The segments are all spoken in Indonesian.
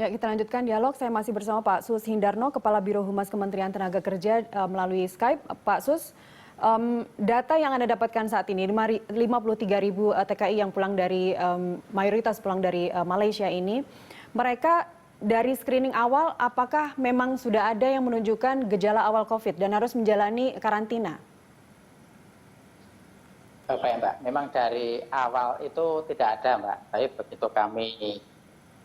Ya, kita lanjutkan dialog. Saya masih bersama Pak Sus Hindarno, Kepala Biro Humas Kementerian Tenaga Kerja melalui Skype. Pak Sus, data yang Anda dapatkan saat ini, 53.000 TKI yang pulang dari, mayoritas pulang dari Malaysia ini, mereka dari screening awal, apakah memang sudah ada yang menunjukkan gejala awal COVID dan harus menjalani karantina? Baik Mbak, memang dari awal itu tidak ada Mbak, tapi begitu kami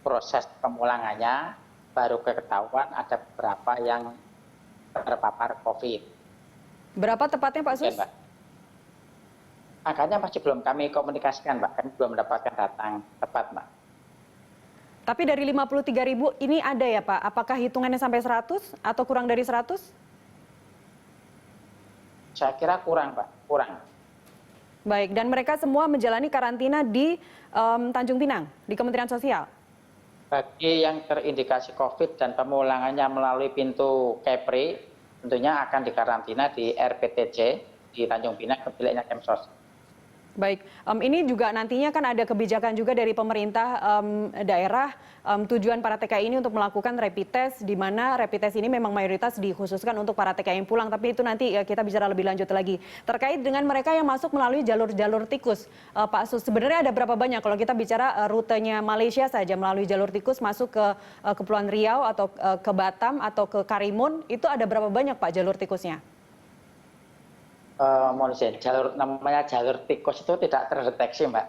proses pemulangannya baru ketahuan ada beberapa yang terpapar COVID. Berapa tepatnya Pak Sus? Mbak. Angkanya masih belum kami komunikasikan Mbak, kami belum mendapatkan data yang tepat Mbak. Tapi dari 53.000 ini ada ya Pak, apakah hitungannya sampai 100 atau kurang dari 100? Saya kira kurang Mbak, kurang. Baik, dan mereka semua menjalani karantina di Tanjung Pinang, di Kementerian Sosial? Bagi yang terindikasi COVID dan pemulangannya melalui pintu Kepri, tentunya akan dikarantina di RPTJ di Tanjung Pinang ke biliknya Kemsos. Baik, ini juga nantinya kan ada kebijakan juga dari pemerintah daerah, tujuan para TKI ini untuk melakukan rapid test, di mana rapid test ini memang mayoritas dikhususkan untuk para TKI yang pulang, tapi itu nanti kita bicara lebih lanjut lagi. Terkait dengan mereka yang masuk melalui jalur-jalur tikus, Pak Sus, sebenarnya ada berapa banyak kalau kita bicara rutenya Malaysia saja melalui jalur tikus masuk ke Kepulauan Riau atau ke Batam atau ke Karimun, itu ada berapa banyak Pak jalur tikusnya? Mohon izin, namanya jalur tikus itu tidak terdeteksi Mbak,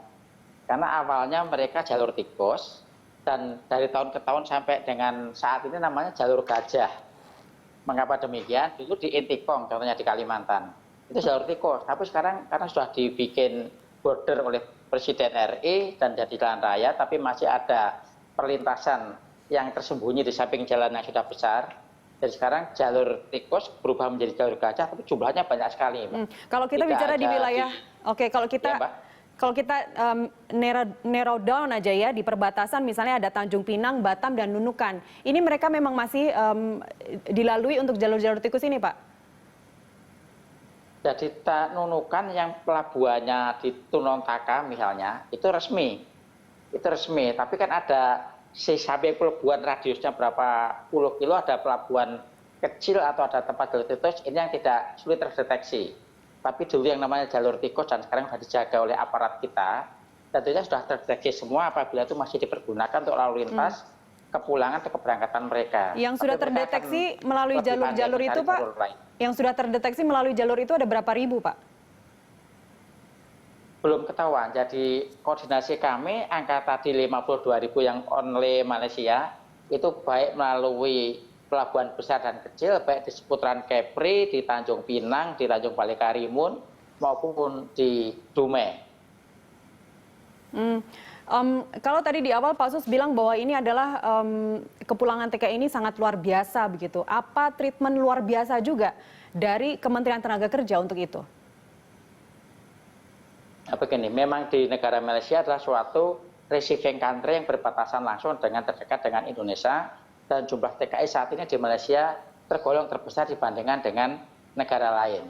karena awalnya mereka jalur tikus dan dari tahun ke tahun sampai dengan saat ini namanya jalur gajah. Mengapa demikian? Dulu di Intikong, contohnya di Kalimantan, itu jalur tikus, tapi sekarang karena sudah dibikin border oleh Presiden RI dan jadi jalan raya, tapi masih ada perlintasan yang tersembunyi di samping jalan yang sudah besar. Jadi sekarang jalur tikus berubah menjadi jalur gajah, tapi jumlahnya banyak sekali. Kalau kita bicara di wilayah, oke, kalau kita narrow down aja ya di perbatasan, misalnya ada Tanjung Pinang, Batam dan Nunukan. Ini mereka memang masih dilalui untuk jalur-jalur tikus ini, Pak? Jadi Nunukan yang pelabuhannya di Tunontaka misalnya itu resmi, Tapi kan ada sampai pelabuhan radiusnya berapa puluh kilo, ada pelabuhan kecil atau ada tempat jalur tikus ini yang tidak sulit terdeteksi. Tapi dulu yang namanya jalur tikus dan sekarang sudah dijaga oleh aparat kita, tentunya sudah terdeteksi semua apabila itu masih dipergunakan untuk lalu lintas kepulangan atau keberangkatan mereka. Yang sudah terdeteksi melalui jalur-jalur itu Pak, yang sudah terdeteksi melalui jalur itu ada berapa ribu Pak? Belum ketahuan, jadi koordinasi kami angka tadi 52.000 yang only Malaysia itu baik melalui pelabuhan besar dan kecil, baik di seputaran Kepri, di Tanjung Pinang, di Tanjung Balai Karimun maupun di Dumai. Kalau tadi di awal Pak Sus bilang bahwa ini adalah kepulangan TKI ini sangat luar biasa begitu, apa treatment luar biasa juga dari Kementerian Tenaga Kerja untuk itu? Begini, memang di negara Malaysia adalah suatu receiving country yang berbatasan langsung dengan terdekat dengan Indonesia, dan jumlah TKI saat ini di Malaysia tergolong terbesar dibandingkan dengan negara lain.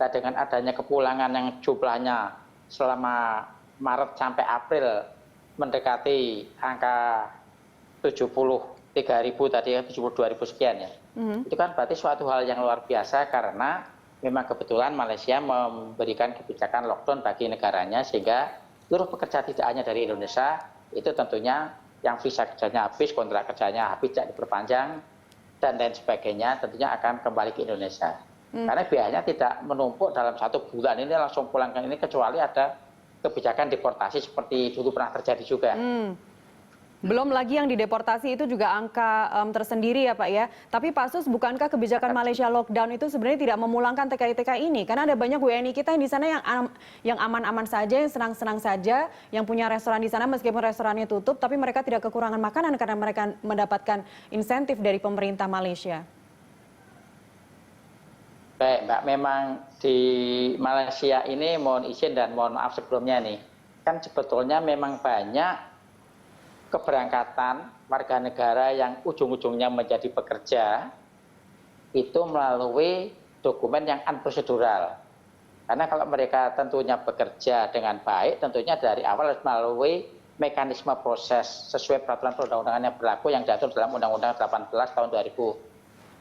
Dan dengan adanya kepulangan yang jumlahnya selama Maret sampai April mendekati angka 73.000 tadi, 72.000 sekian ya. Itu kan berarti suatu hal yang luar biasa karena memang kebetulan Malaysia memberikan kebijakan lockdown bagi negaranya, sehingga seluruh pekerja tidak hanya dari Indonesia itu tentunya yang visa kerjanya habis, kontrak kerjanya habis, tidak diperpanjang dan lain sebagainya, tentunya akan kembali ke Indonesia. Karena biayanya tidak menumpuk dalam 1 bulan ini langsung pulang ke ini, kecuali ada kebijakan deportasi seperti dulu pernah terjadi juga. Belum lagi yang dideportasi itu juga angka tersendiri ya Pak ya. Tapi Pak Sus, bukankah kebijakan Malaysia lockdown itu sebenarnya tidak memulangkan TKI-TKI ini? Karena ada banyak WNI kita yang di sana yang aman-aman saja, yang senang-senang saja, yang punya restoran di sana meskipun restorannya tutup, tapi mereka tidak kekurangan makanan karena mereka mendapatkan insentif dari pemerintah Malaysia. Baik Mbak, memang di Malaysia ini mohon izin dan mohon maaf sebelumnya nih, kan sebetulnya memang banyak keberangkatan warga negara yang ujung-ujungnya menjadi pekerja itu melalui dokumen yang unprocedural. Karena kalau mereka tentunya bekerja dengan baik, tentunya dari awal harus melalui mekanisme proses sesuai peraturan perundang-undangan yang berlaku yang diatur dalam Undang-Undang 18 tahun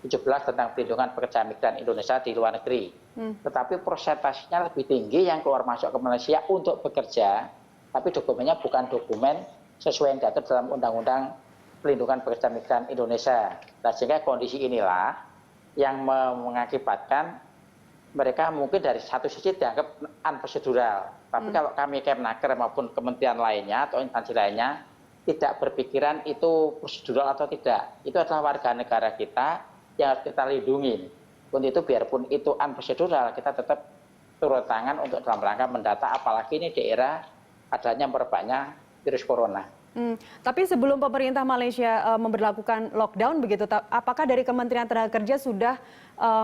2017 tentang perlindungan pekerja migran Indonesia di luar negeri. Tetapi persentasenya lebih tinggi yang keluar masuk ke Malaysia untuk bekerja, tapi dokumennya bukan dokumen sesuai yang diatur dalam Undang-Undang Perlindungan Pekerja Migran Indonesia. Nah, sehingga kondisi inilah yang mengakibatkan mereka mungkin dari satu sisi dianggap unprocedural. Tapi kalau kami Kemnaker maupun kementerian lainnya atau instansi lainnya tidak berpikiran itu prosedural atau tidak. Itu adalah warga negara kita yang harus kita lindungi. Untuk itu biarpun itu unprocedural, kita tetap turun tangan untuk dalam rangka mendata, apalagi ini daerah adanya merebaknya virus corona. Tapi sebelum pemerintah Malaysia memberlakukan lockdown begitu, apakah dari Kementerian Tenaga Kerja sudah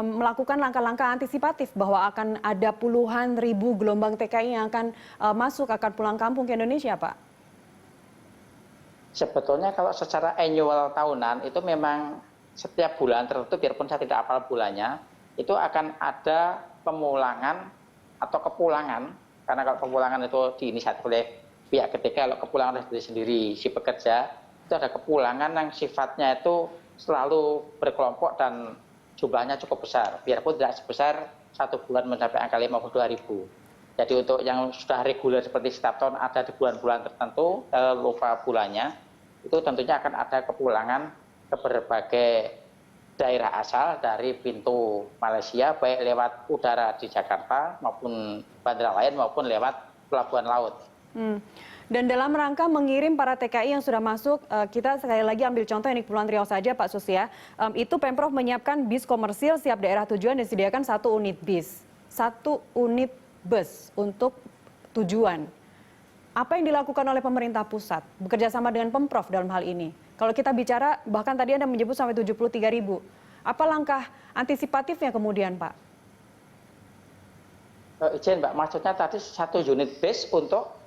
melakukan langkah-langkah antisipatif bahwa akan ada puluhan ribu gelombang TKI yang akan masuk, akan pulang kampung ke Indonesia, Pak? Sebetulnya kalau secara annual tahunan itu memang setiap bulan tertentu, biarpun saya tidak hafal bulannya, itu akan ada pemulangan atau kepulangan, karena kalau pemulangan itu diinisiatif oleh pihak ketiga, kalau kepulangan dari sendiri si pekerja, itu ada kepulangan yang sifatnya itu selalu berkelompok dan jumlahnya cukup besar, biarpun tidak sebesar satu bulan mencapai angka 52.000. Jadi untuk yang sudah reguler seperti setiap tahun ada di bulan-bulan tertentu, lupa bulannya, itu tentunya akan ada kepulangan ke berbagai daerah asal dari pintu Malaysia, baik lewat udara di Jakarta maupun bandara lain maupun lewat pelabuhan laut. Dan dalam rangka mengirim para TKI yang sudah masuk, kita sekali lagi ambil contoh ini Kepulauan Riau saja Pak Sus ya, itu Pemprov menyiapkan bis komersil siap daerah tujuan disediakan 1 unit bis, 1 unit bus untuk tujuan. Apa yang dilakukan oleh pemerintah pusat bekerja sama dengan Pemprov dalam hal ini? Kalau kita bicara bahkan tadi Anda menyebut sampai 73.000, apa langkah antisipatifnya kemudian Pak? Izin Mbak, maksudnya tadi 1 unit bis untuk?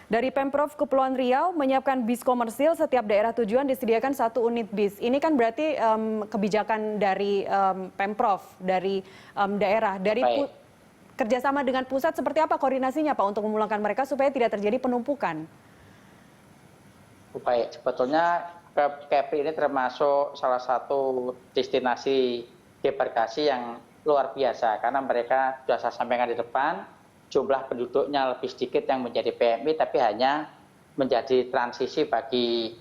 Dari Pemprov Kepulauan Riau menyiapkan bis komersil setiap daerah tujuan disediakan 1 unit bis. Ini kan berarti kebijakan dari Pemprov, dari daerah, dari kerjasama dengan pusat seperti apa koordinasinya Pak untuk memulangkan mereka supaya tidak terjadi penumpukan? Baik, sebetulnya Kepri ini termasuk salah satu destinasi debarkasi yang luar biasa karena mereka sudah saya sampaikan di depan, jumlah penduduknya lebih sedikit yang menjadi PMI, tapi hanya menjadi transisi bagi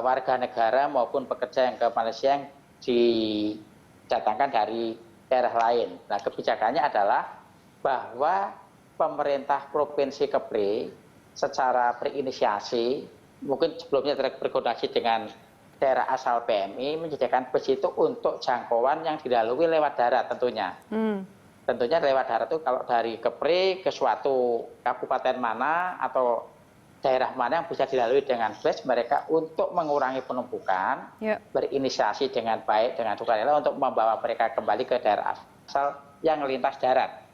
warga negara maupun pekerja yang ke Malaysia yang didatangkan dari daerah lain. Nah, kebijakannya adalah bahwa pemerintah Provinsi Kepri secara berinisiasi, mungkin sebelumnya berkoordinasi dengan daerah asal PMI, menyediakan bus itu untuk jangkauan yang dilalui lewat darat tentunya. Tentunya lewat darat itu kalau dari Kepri ke suatu kabupaten mana atau daerah mana yang bisa dilalui dengan bus, mereka untuk mengurangi penumpukan, berinisiasi dengan baik, dengan sukarela untuk membawa mereka kembali ke daerah asal yang lintas darat.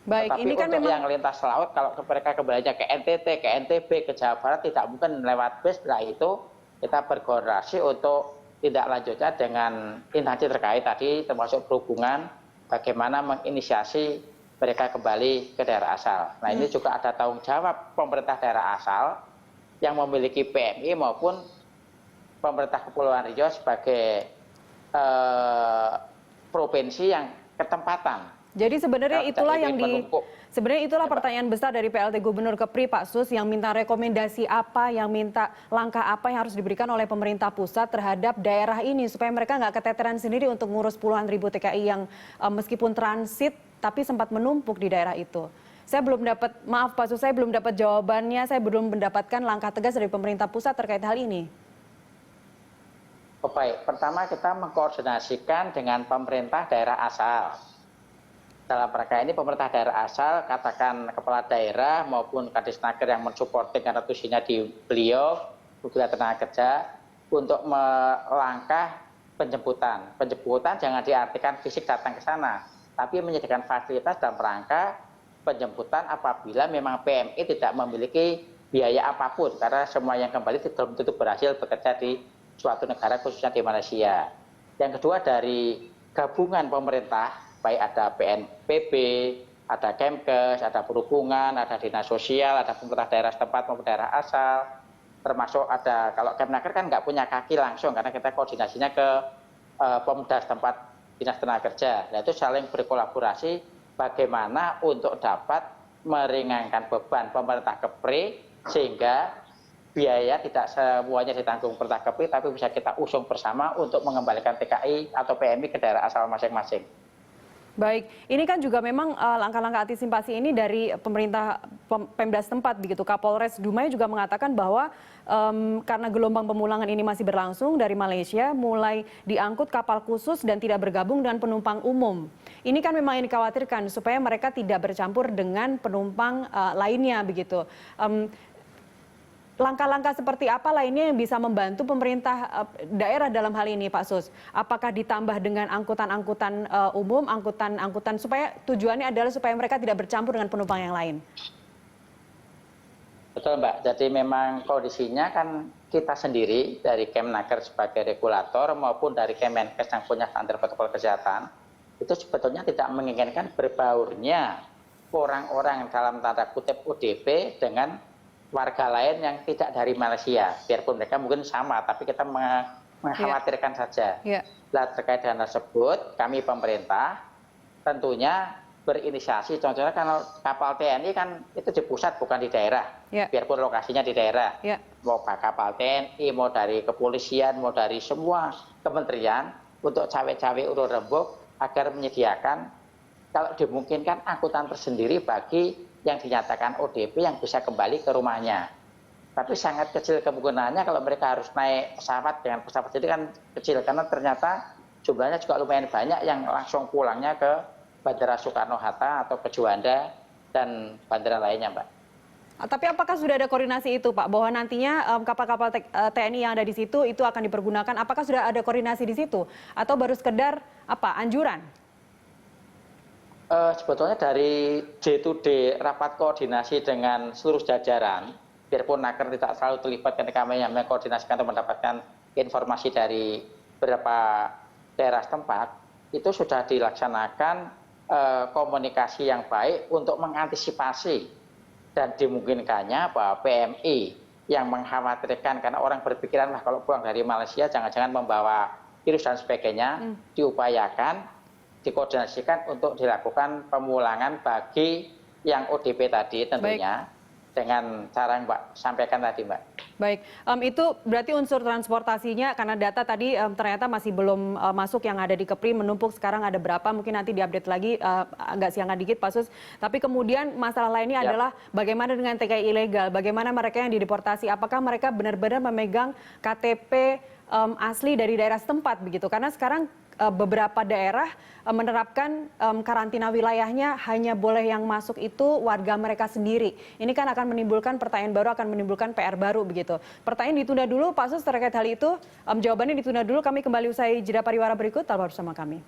Baik, tetapi ini kan untuk memang yang lintas laut, kalau mereka kembalinya ke NTT, ke NTB, ke Jawa Barat, tidak mungkin lewat bus. Setelah itu kita berkoordinasi untuk tindak lanjutnya dengan instansi terkait tadi, termasuk perhubungan, bagaimana menginisiasi mereka kembali ke daerah asal. Nah, ini juga ada tanggung jawab pemerintah daerah asal yang memiliki PMI maupun pemerintah Kepulauan Riau sebagai provinsi yang ketempatan. Jadi sebenarnya itulah pertanyaan besar dari PLT Gubernur Kepri Pak Sus yang minta rekomendasi apa, yang minta langkah apa yang harus diberikan oleh pemerintah pusat terhadap daerah ini supaya mereka nggak keteteran sendiri untuk ngurus puluhan ribu TKI yang meskipun transit tapi sempat menumpuk di daerah itu. Saya belum dapat, maaf Pak Sus, saya belum dapat jawabannya, saya belum mendapatkan langkah tegas dari pemerintah pusat terkait hal ini. Oh, baik, pertama kita mengkoordinasikan dengan pemerintah daerah asal. Dalam rangka ini pemerintah daerah asal, katakan kepala daerah maupun Kadisnaker yang mensupport dengan tusinya di beliau, Kementerian Tenaga Kerja, untuk melangkah penjemputan. Penjemputan jangan diartikan fisik datang ke sana, tapi menyediakan fasilitas dalam rangka penjemputan apabila memang PMI tidak memiliki biaya apapun, karena semua yang kembali belum tentu berhasil bekerja di suatu negara, khususnya di Malaysia. Yang kedua, dari gabungan pemerintah, baik ada PNPB, ada Kemkes, ada perhubungan, ada dinas sosial, ada pemerintah daerah setempat maupun daerah asal, termasuk ada kalau Kemnaker kan nggak punya kaki langsung karena kita koordinasinya ke Pemda setempat dinas tenaga kerja. Nah itu saling berkolaborasi bagaimana untuk dapat meringankan beban pemerintah Kepri sehingga biaya tidak semuanya ditanggung pemerintah Kepri tapi bisa kita usung bersama untuk mengembalikan TKI atau PMI ke daerah asal masing-masing. Baik, ini kan juga memang langkah-langkah antisipasi ini dari pemerintah Pemda setempat begitu. Kapolres Dumai juga mengatakan bahwa karena gelombang pemulangan ini masih berlangsung dari Malaysia, mulai diangkut kapal khusus dan tidak bergabung dengan penumpang umum. Ini kan memang yang dikhawatirkan supaya mereka tidak bercampur dengan penumpang lainnya begitu. Langkah-langkah seperti apa lainnya yang bisa membantu pemerintah daerah dalam hal ini, Pak Sus? Apakah ditambah dengan angkutan-angkutan umum, angkutan-angkutan supaya tujuannya adalah supaya mereka tidak bercampur dengan penumpang yang lain? Betul Mbak, jadi memang kondisinya kan kita sendiri dari Kemnaker sebagai regulator maupun dari Kemenkes yang punya standar protokol kesehatan, itu sebetulnya tidak menginginkan berbaurnya orang-orang dalam tanda kutip ODP dengan warga lain yang tidak dari Malaysia, biarpun mereka mungkin sama, tapi kita mengkhawatirkan saja. Nah, terkait dengan tersebut, kami pemerintah tentunya berinisiasi, contohnya kalau kapal TNI kan itu di pusat bukan di daerah, biarpun lokasinya di daerah. Mau kapal TNI, mau dari kepolisian, mau dari semua kementerian untuk cawe-cawe urun rembuk agar menyediakan kalau dimungkinkan angkutan tersendiri bagi yang dinyatakan ODP yang bisa kembali ke rumahnya. Tapi sangat kecil kemungkinannya kalau mereka harus naik pesawat dengan pesawat jadi kan kecil karena ternyata jumlahnya juga lumayan banyak yang langsung pulangnya ke Bandara Soekarno-Hatta atau ke Juanda dan bandara lainnya, Mbak. Tapi apakah sudah ada koordinasi itu, Pak? Bahwa nantinya kapal-kapal TNI yang ada di situ itu akan dipergunakan. Apakah sudah ada koordinasi di situ? Atau baru sekedar anjuran? Sebetulnya dari J2D rapat koordinasi dengan seluruh jajaran, biarpun Naker tidak selalu terlibat ketika mengkoordinasikan atau mendapatkan informasi dari beberapa daerah setempat, itu sudah dilaksanakan komunikasi yang baik untuk mengantisipasi dan dimungkinkannya bahwa PMI yang mengkhawatirkan karena orang berpikiran lah kalau pulang dari Malaysia jangan-jangan membawa virus dan sebagainya, diupayakan dikoordinasikan untuk dilakukan pemulangan bagi yang ODP tadi tentunya. Baik. Dengan cara yang Mbak sampaikan tadi, Mbak. Baik, itu berarti unsur transportasinya karena data tadi ternyata masih belum masuk yang ada di Kepri menumpuk sekarang ada berapa mungkin nanti diupdate lagi agak siangan dikit Pak Sus. Tapi kemudian masalah lainnya adalah bagaimana dengan TKI ilegal, bagaimana mereka yang dideportasi, apakah mereka benar-benar memegang KTP asli dari daerah setempat begitu? Karena sekarang beberapa daerah menerapkan karantina wilayahnya hanya boleh yang masuk itu warga mereka sendiri. Ini kan akan menimbulkan pertanyaan baru, akan menimbulkan PR baru begitu. Pertanyaan ditunda dulu, Pak Sus terkait hal itu. Jawabannya ditunda dulu, kami kembali usai jeda pariwara berikut, tetaplah bersama kami.